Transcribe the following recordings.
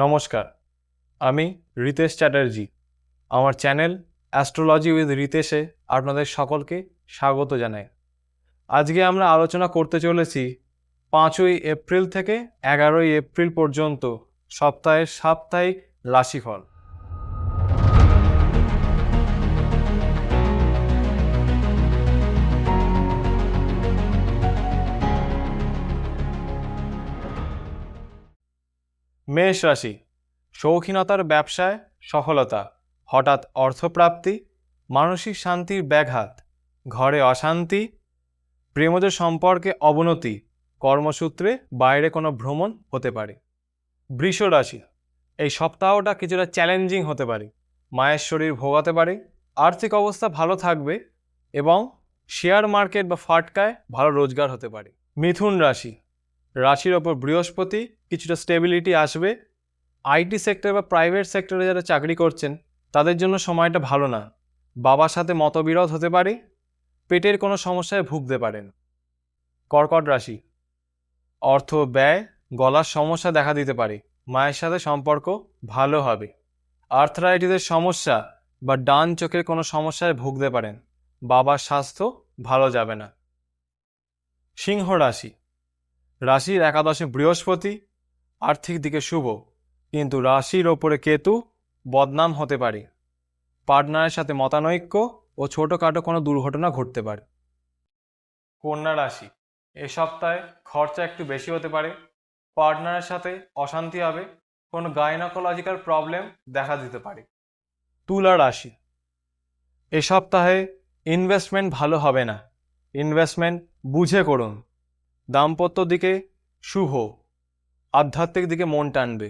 নমস্কার, আমি রিতেশ চ্যাটার্জি। আমার চ্যানেল অ্যাস্ট্রোলজি উইথ রিতেশে আপনাদের সকলকে স্বাগত জানাই। আজকে আমরা আলোচনা করতে চলেছি 5ই এপ্রিল থেকে 11ই এপ্রিল পর্যন্ত সপ্তাহের সাপ্তাহিক রাশিফল। মেষ রাশি, শৌখিনতার ব্যবসায় সফলতা, হঠাৎ অর্থপ্রাপ্তি, মানসিক শান্তির ব্যাঘাত, ঘরে অশান্তি, প্রেমজ সম্পর্কে অবনতি, কর্মসূত্রে বাইরে কোনো ভ্রমণ হতে পারে। বৃষ রাশি, এই সপ্তাহটা কিছুটা চ্যালেঞ্জিং হতে পারে, মায়ের শরীর ভোগাতে পারে, আর্থিক অবস্থা ভালো থাকবে এবং শেয়ার মার্কেট বা ফাটকায় ভালো রোজগার হতে পারে। মিথুন রাশি, রাশির ওপর বৃহস্পতি, কিছুটা স্টেবিলিটি আসবে। আইটি সেক্টর বা প্রাইভেট সেক্টরে যারা চাকরি করছেন তাদের জন্য সময়টা ভালো না, বাবার সাথে মতবিরোধ হতে পারে, পেটের কোনো সমস্যায় ভুগতে পারেন। কর্কট রাশি, অর্থ ব্যয়, গলার সমস্যা দেখা দিতে পারে, মায়ের সাথে সম্পর্ক ভালো হবে। আর্থ্রাইটিসের সমস্যা বা ডান চোখের কোনো সমস্যায় ভুগতে পারেন, বাবার স্বাস্থ্য ভালো যাবে না। সিংহ রাশি, রাশির একাদশে বৃহস্পতি, আর্থিক দিকে শুভ, কিন্তু রাশির ওপরে কেতু, বদনাম হতে পারে। পার্টনারের সাথে মতানৈক্য ও ছোটোখাটো কোনো দুর্ঘটনা ঘটতে পারে। কন্যা রাশি, এ সপ্তাহে খরচা একটু বেশি হতে পারে, পার্টনারের সাথে অশান্তি হবে, কোনো গাইনোকোলজিক্যাল প্রবলেম দেখা দিতে পারে। তুলা রাশি, এ সপ্তাহে ইনভেস্টমেন্ট ভালো হবে না, ইনভেস্টমেন্ট বুঝে করুন। দাম্পত্য দিকে শুভ, আধ্যাত্মিক দিকে মন টানবে।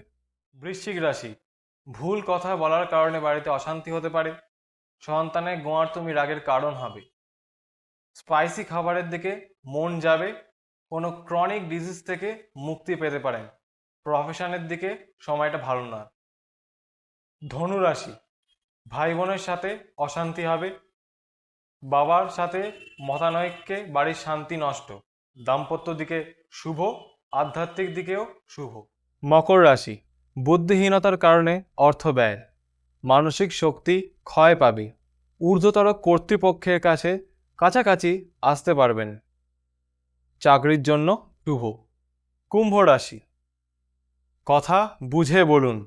বৃশ্চিক রাশি, ভুল কথা বলার কারণে বাড়িতে অশান্তি হতে পারে, সন্তানের গোঁয়ার্তুমি রাগের কারণ হবে। স্পাইসি খাবারের দিকে মন যাবে, কোনো ক্রনিক ডিজিজ থেকে মুক্তি পেতে পারেন। প্রফেশনের দিকে সময়টা ভালো না। ধনু রাশি, ভাই বোনের সাথে অশান্তি হবে, বাবার সাথে মতানৈক্যে বাড়ির শান্তি নষ্ট। দাম্পত্য দিকে শুভ, আধ্যাত্মিক দিকেও শুভ। মকর রাশি, বুদ্ধিহীনতার কারণে অর্থ ব্যয়, মানসিক শক্তি ক্ষয় পাবে, ঊর্ধ্বতর কর্তৃপক্ষের কাছে কাছাকাছি আসতে পারবেন। চাকরির জন্য শুভ। কুম্ভ রাশি, কথা বুঝে বলুন,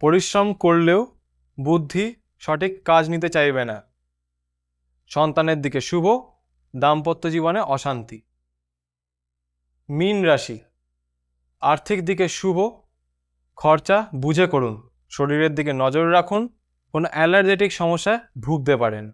পরিশ্রম করলেও বুদ্ধি সঠিক কাজ নিতে চাইবে না। সন্তানের দিকে শুভ, দাম্পত্য জীবনে অশান্তি। মীন রাশি, আর্থিক দিকে শুভ, খরচা বুঝে করুন, শরীরের দিকে নজর রাখুন, কোনো অ্যালার্জেটিক সমস্যায় ভুগতে পারেন।